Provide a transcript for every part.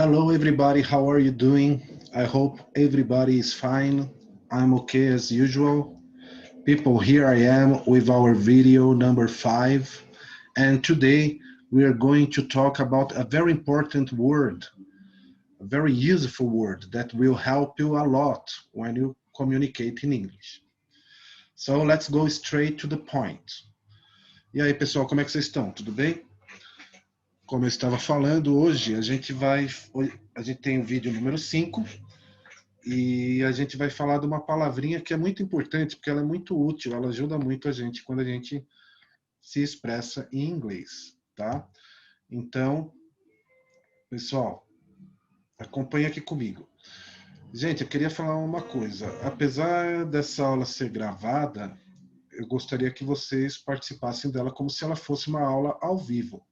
Hello everybody, how are you doing? I hope everybody is fine. I'm okay as usual. People, here I am with our video number 5. And today we are going to talk about a very important word, a very useful word that will help you a lot when you communicate in English. So let's go straight to the point. E aí pessoal, como é que vocês estão? Tudo bem? Como eu estava falando, hoje a gente tem o vídeo número 5 e a gente vai falar de uma palavrinha que é muito importante, porque ela é muito útil, ela ajuda muito a gente quando a gente se expressa em inglês, tá? Então, pessoal, acompanha aqui comigo. Gente, eu queria falar uma coisa. Apesar dessa aula ser gravada, eu gostaria que vocês participassem dela como se ela fosse uma aula ao vivo.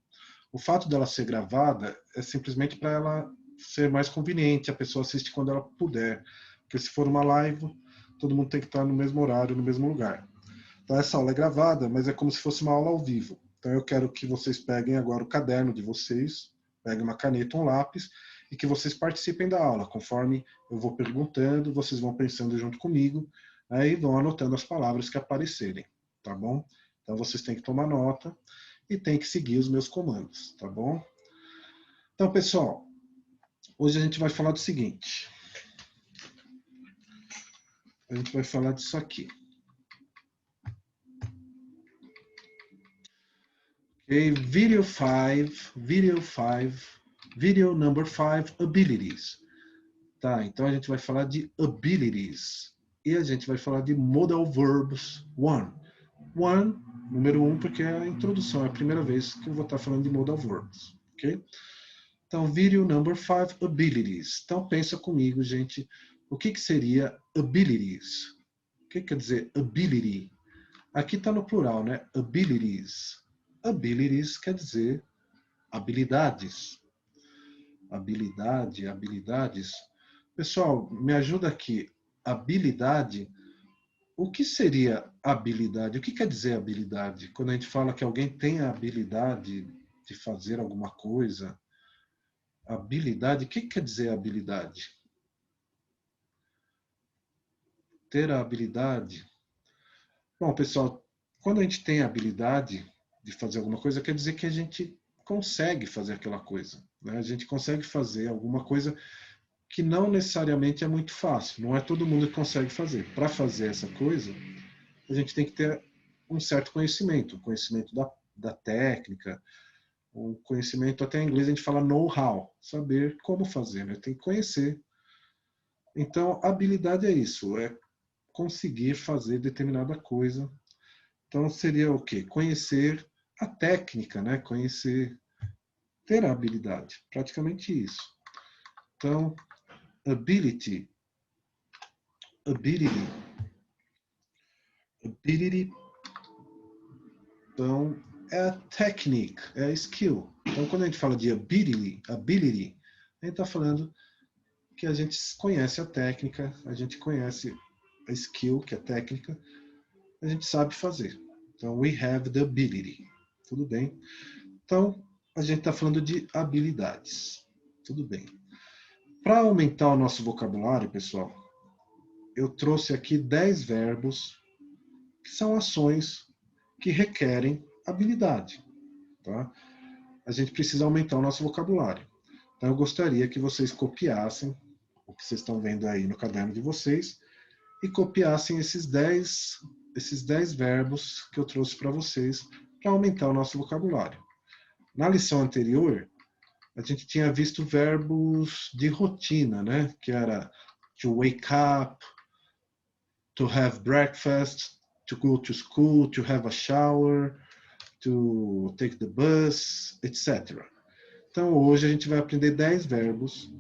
O fato dela ser gravada é simplesmente para ela ser mais conveniente, a pessoa assiste quando ela puder. Porque se for uma live, todo mundo tem que estar no mesmo horário, no mesmo lugar. Então essa aula é gravada, mas é como se fosse uma aula ao vivo. Então eu quero que vocês peguem agora o caderno de vocês, peguem uma caneta, um lápis, e que vocês participem da aula. Conforme eu vou perguntando, vocês vão pensando junto comigo, aí vão anotando as palavras que aparecerem, tá bom? Então vocês têm que tomar nota e tem que seguir os meus comandos, tá bom? Então, pessoal, hoje a gente vai falar do seguinte. A gente vai falar disso aqui. Okay, video number 5, abilities. Tá, então a gente vai falar de abilities. E a gente vai falar de modal verbs 1. Número 1, porque é a introdução, é a primeira vez que eu vou estar falando de modal verbs, ok? Então, video number 5, abilities. Então, pensa comigo, gente, o que seria abilities? O que quer dizer ability? Aqui está no plural, né? Abilities. Abilities quer dizer habilidades. Habilidades. Pessoal, me ajuda aqui. Habilidade. O que seria habilidade? O que quer dizer habilidade? Quando a gente fala que alguém tem a habilidade de fazer alguma coisa, habilidade, o que quer dizer habilidade? Ter a habilidade. Bom, pessoal, quando a gente tem a habilidade de fazer alguma coisa, quer dizer que a gente consegue fazer aquela coisa, né? A gente consegue fazer alguma coisa que não necessariamente é muito fácil. Não é todo mundo que consegue fazer. Para fazer essa coisa, a gente tem que ter um certo conhecimento, conhecimento da técnica, um conhecimento, até em inglês a gente fala know-how, saber como fazer, né? Tem que conhecer. Então, habilidade é isso, é conseguir fazer determinada coisa. Então, seria o quê? Conhecer a técnica, né? Conhecer, ter a habilidade, praticamente isso. Então, ability. Então, é a technique, é a skill. Então, quando a gente fala de ability, a gente está falando que a gente conhece a técnica, a gente conhece a skill, que é a técnica, a gente sabe fazer. Então, we have the ability. Tudo bem? Então, a gente está falando de habilidades. Tudo bem. Para aumentar o nosso vocabulário, pessoal, eu trouxe aqui 10 verbos que são ações que requerem habilidade. Tá? A gente precisa aumentar o nosso vocabulário. Então, eu gostaria que vocês copiassem o que vocês estão vendo aí no caderno de vocês e copiassem esses 10 verbos que eu trouxe para vocês para aumentar o nosso vocabulário. Na lição anterior, a gente tinha visto verbos de rotina, né? Que era to wake up, to have breakfast, to go to school, to have a shower, to take the bus, etc. Então, hoje a gente vai aprender 10 verbos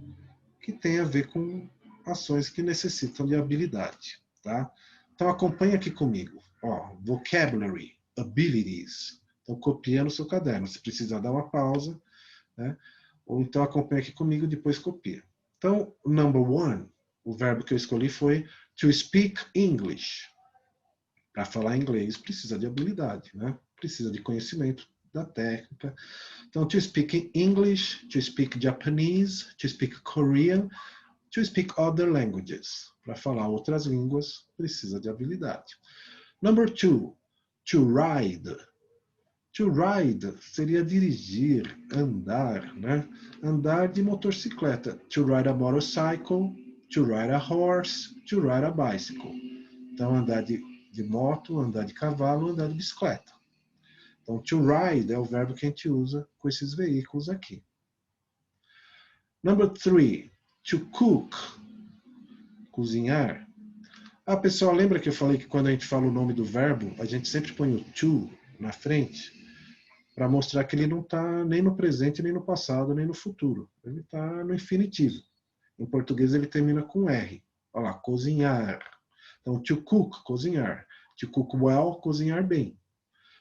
que têm a ver com ações que necessitam de habilidade, tá? Então, acompanha aqui comigo. Ó, vocabulary, abilities. Então, copia no seu caderno. Se precisar, dá uma pausa, né? Ou então acompanha aqui comigo e depois copia. Então, number one, o verbo que eu escolhi foi to speak English. Para falar inglês precisa de habilidade, né? Precisa de conhecimento da técnica. Então, to speak English, to speak Japanese, to speak Korean, to speak other languages. Para falar outras línguas precisa de habilidade. Number two, to ride. To ride seria dirigir, andar, né? Andar de motocicleta. To ride a motorcycle, to ride a horse, to ride a bicycle. Então, andar de moto, andar de cavalo, andar de bicicleta. Então, to ride é o verbo que a gente usa com esses veículos aqui. Number three, to cook. Cozinhar. Ah, pessoal, lembra que eu falei que quando a gente fala o nome do verbo, a gente sempre põe o to na frente? Para mostrar que ele não está nem no presente, nem no passado, nem no futuro. Ele está no infinitivo. Em português ele termina com R. Olha lá, cozinhar. Então, to cook, cozinhar. To cook well, cozinhar bem.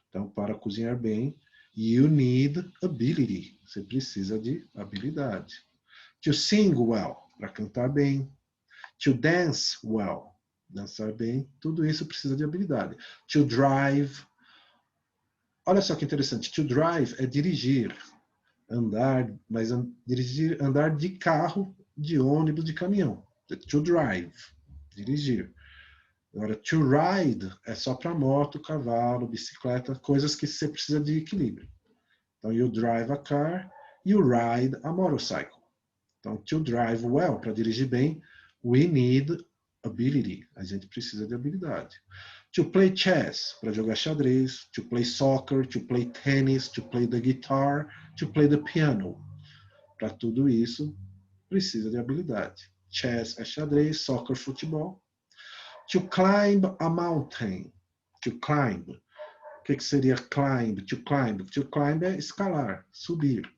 Então, para cozinhar bem, you need ability. Você precisa de habilidade. To sing well, para cantar bem. To dance well, dançar bem. Tudo isso precisa de habilidade. To drive. Olha só que interessante. To drive é dirigir, andar, mas dirigir, andar de carro, de ônibus, de caminhão. To drive, dirigir. Agora, to ride é só para moto, cavalo, bicicleta, coisas que você precisa de equilíbrio. Então, you drive a car, you ride a motorcycle. Então, to drive well, para dirigir bem, we need ability. A gente precisa de habilidade. To play chess, para jogar xadrez. To play soccer, to play tennis, to play the guitar, to play the piano. Para tudo isso, precisa de habilidade. Chess é xadrez, soccer, futebol. To climb a mountain. To climb. O que seria climb? To climb. To climb é escalar, subir.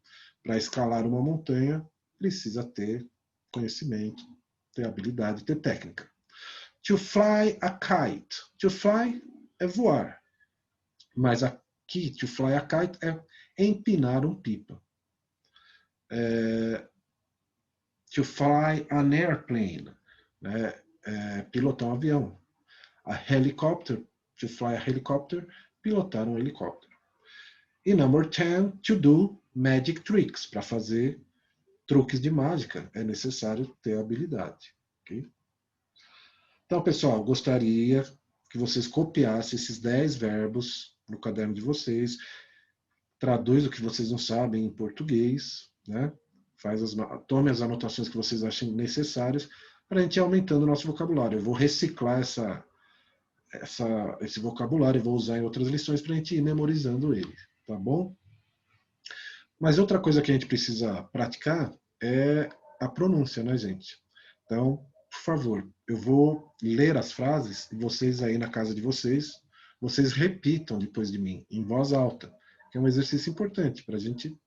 Para escalar uma montanha, precisa ter conhecimento, ter habilidade, ter técnica. To fly a kite. To fly é voar. Mas aqui, to fly a kite é empinar um pipa. To fly an airplane. Pilotar um avião. A helicopter, to fly a helicopter, pilotar um helicóptero. E number 10, to do magic tricks. Para fazer truques de mágica é necessário ter habilidade. Okay? Então, pessoal, gostaria que vocês copiassem esses 10 verbos no caderno de vocês. Traduz o que vocês não sabem em português, né? Tome as anotações que vocês achem necessárias para a gente ir aumentando o nosso vocabulário. Eu vou reciclar esse vocabulário, eu vou usar em outras lições para a gente ir memorizando ele, tá bom? Mas outra coisa que a gente precisa praticar é a pronúncia, né, gente? Então, por favor, eu vou ler as frases e vocês aí na casa de vocês, vocês repitam depois de mim, em voz alta, que é um exercício importante para a gente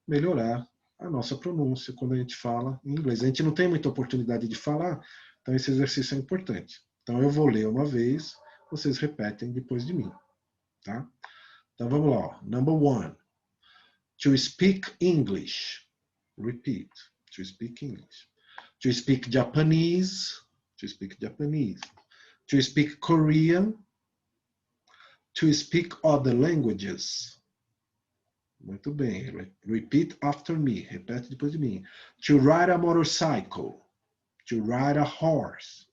melhorar a nossa pronúncia quando a gente fala em inglês. A gente não tem muita oportunidade de falar, então esse exercício é importante. Então eu vou ler uma vez, vocês repetem depois de mim, tá? Então vamos lá, ó. Number 1. To speak English. Repeat. To speak English. To speak Japanese. To speak Japanese. To speak Korean. To speak other languages. Muito bem. Repeat after me. Repete depois de mim. To ride a motorcycle. To ride a horse.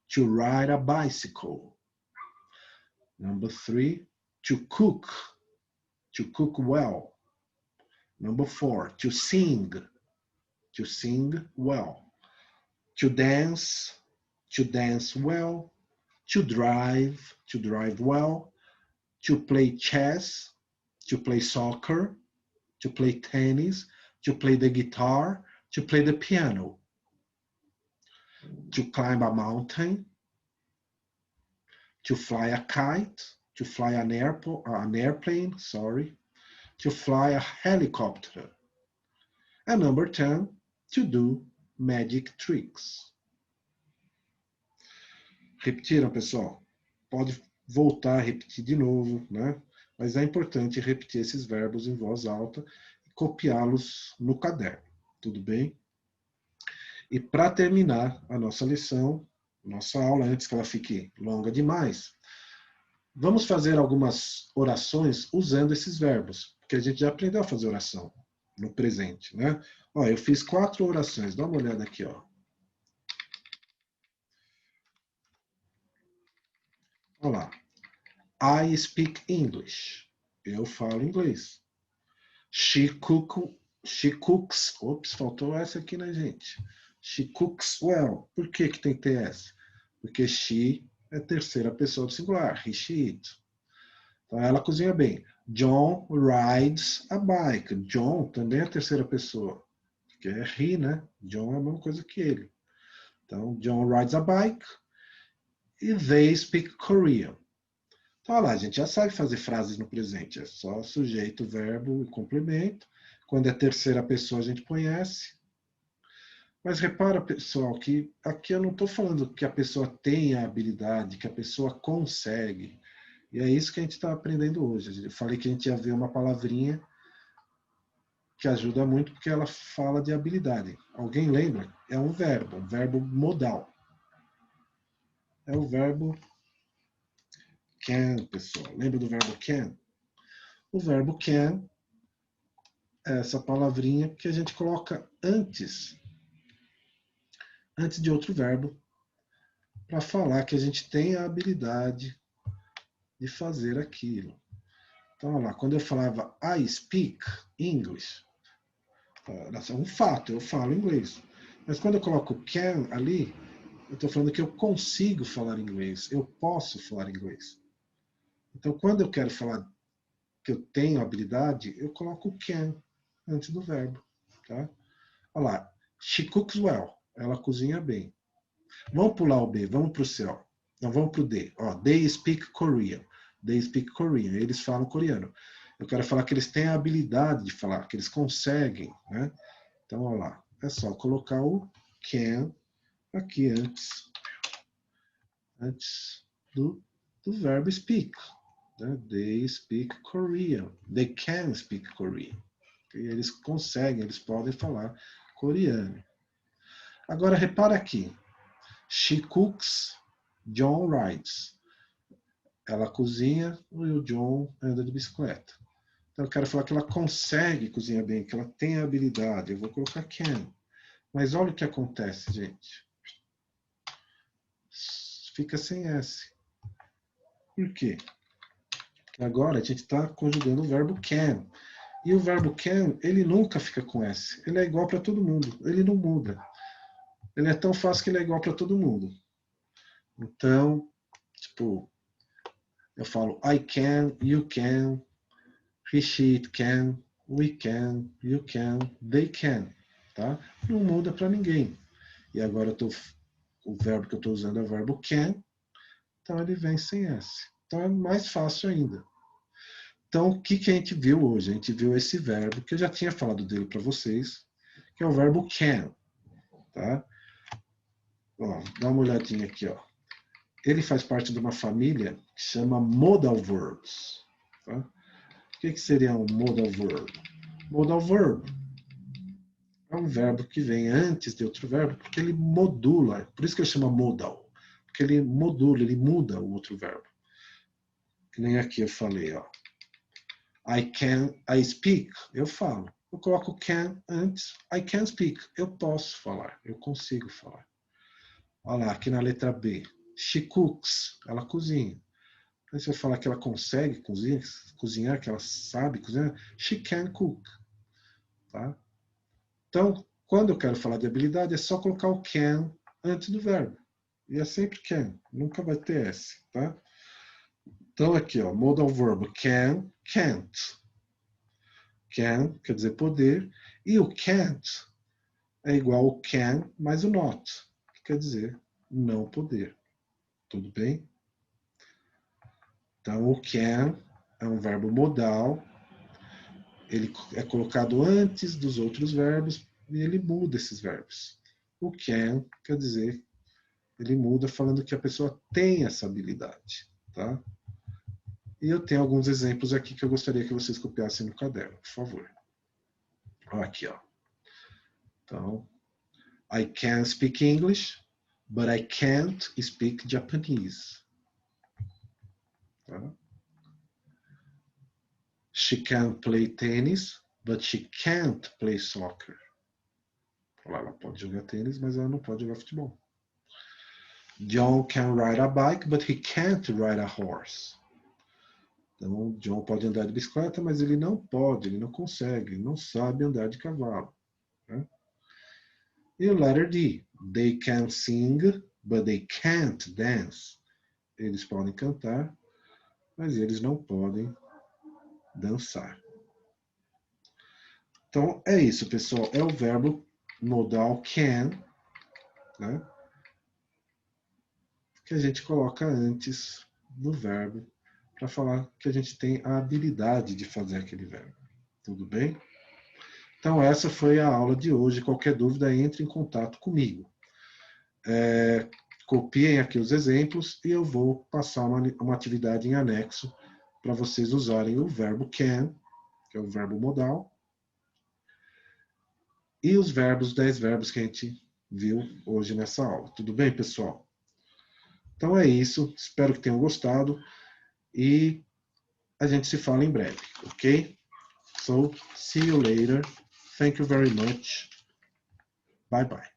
To ride a bicycle. Number 3. To cook. To cook well. Number 4. To sing. To sing well. To dance well. To drive well. To play chess. To play soccer, to play tennis, to play the guitar, to play the piano, to climb a mountain, to fly a kite, to fly an airplane, sorry, to fly a helicopter. And number 10, to do magic tricks. Repetiram, pessoal? Pode voltar a repetir de novo, né? Mas é importante repetir esses verbos em voz alta e copiá-los no caderno, tudo bem? E para terminar a nossa lição, nossa aula, antes que ela fique longa demais, vamos fazer algumas orações usando esses verbos, porque a gente já aprendeu a fazer oração no presente, né? Ó, eu fiz 4 orações, dá uma olhada aqui, ó. Olha lá. I speak English. Eu falo inglês. She cooks. Ops, faltou essa aqui, né, gente? She cooks well. Por que que tem que ter essa? Porque she é terceira pessoa do singular. He, she, it. Então ela cozinha bem. John rides a bike. John também é terceira pessoa. Porque é he, né? John é a mesma coisa que ele. Então, John rides a bike. E they speak Korean. Então, olha lá, a gente já sabe fazer frases no presente. É só sujeito, verbo e complemento. Quando é terceira pessoa, a gente põe S. Mas repara, pessoal, que aqui eu não estou falando que a pessoa tem a habilidade, que a pessoa consegue. E é isso que a gente está aprendendo hoje. Eu falei que a gente ia ver uma palavrinha que ajuda muito, porque ela fala de habilidade. Alguém lembra? É um verbo modal. É o verbo can, pessoal. Lembra do verbo can? O verbo can é essa palavrinha que a gente coloca antes de outro verbo, para falar que a gente tem a habilidade de fazer aquilo. Então, olha lá, quando eu falava I speak English, é um fato, eu falo inglês. Mas quando eu coloco can ali, eu estou falando que eu consigo falar inglês, eu posso falar inglês. Então, quando eu quero falar que eu tenho habilidade, eu coloco can antes do verbo. Tá? Olha lá, she cooks well, ela cozinha bem. Vamos pular o B, vamos para o C. Ó. Não, vamos para o D. Ó, they speak Korean. They speak Korean. Eles falam coreano. Eu quero falar que eles têm a habilidade de falar, que eles conseguem. Né? Então, olha lá. É só colocar o can aqui antes do verbo speak. Né? They speak Korean. They can speak Korean. E eles conseguem, eles podem falar coreano. Agora, repara aqui. She cooks, John rides. Ela cozinha e o John anda de bicicleta. Então eu quero falar que ela consegue cozinhar bem, que ela tem a habilidade. Eu vou colocar can. Mas olha o que acontece, gente. Fica sem S. Por quê? Porque agora a gente está conjugando o verbo can. E o verbo can, ele nunca fica com S. Ele é igual para todo mundo. Ele não muda. Ele é tão fácil que ele é igual para todo mundo. Então, tipo, eu falo I can, you can, he, she, it can, we can, you can, they can. Tá? Não muda para ninguém. E agora o verbo que eu estou usando é o verbo can, então ele vem sem S. Então é mais fácil ainda. Então o que a gente viu hoje? A gente viu esse verbo, que eu já tinha falado dele para vocês, que é o verbo can. Tá? Ó, dá uma olhadinha aqui. Ó. Ele faz parte de uma família que chama modal verbs. Tá? O que seria um modal verb? Modal verb é um verbo que vem antes de outro verbo, porque ele modula. Por isso que ele chama modal. Porque ele modula, ele muda o outro verbo. Que nem aqui eu falei, ó. I speak, eu falo. Eu coloco can antes. I can speak, eu posso falar, eu consigo falar. Olha lá, aqui na letra B. She cooks, ela cozinha. Aí você vai falar que ela consegue cozinhar, que ela sabe cozinhar. She can cook. Tá? Então, quando eu quero falar de habilidade, é só colocar o can antes do verbo. E é sempre can, nunca vai ter S, tá? Então, aqui, ó, modal verbo can, can't. Can quer dizer poder, e o can't é igual ao can mais o not, que quer dizer não poder. Tudo bem? Então, o can é um verbo modal, ele é colocado antes dos outros verbos e ele muda esses verbos. O can quer dizer, ele muda falando que a pessoa tem essa habilidade, tá? E eu tenho alguns exemplos aqui que eu gostaria que vocês copiassem no caderno, por favor. Aqui, ó. Então, I can speak English, but I can't speak Japanese. Tá? She can play tennis, but she can't play soccer. Ela pode jogar tênis, mas ela não pode jogar futebol. John can ride a bike, but he can't ride a horse. Então, John pode andar de bicicleta, mas ele não pode, ele não consegue, ele não sabe andar de cavalo. Né? E o letter D. They can sing, but they can't dance. Eles podem cantar, mas eles não podem dançar. Então, é isso, pessoal. É o verbo modal can, né? Que a gente coloca antes do verbo para falar que a gente tem a habilidade de fazer aquele verbo. Tudo bem? Então, essa foi a aula de hoje. Qualquer dúvida, entre em contato comigo. Copiem aqui os exemplos e eu vou passar uma atividade em anexo para vocês usarem o verbo can, que é o verbo modal, e os verbos, 10 verbos que a gente viu hoje nessa aula. Tudo bem, pessoal? Então é isso. Espero que tenham gostado e a gente se fala em breve, ok? So, see you later. Thank you very much. Bye bye.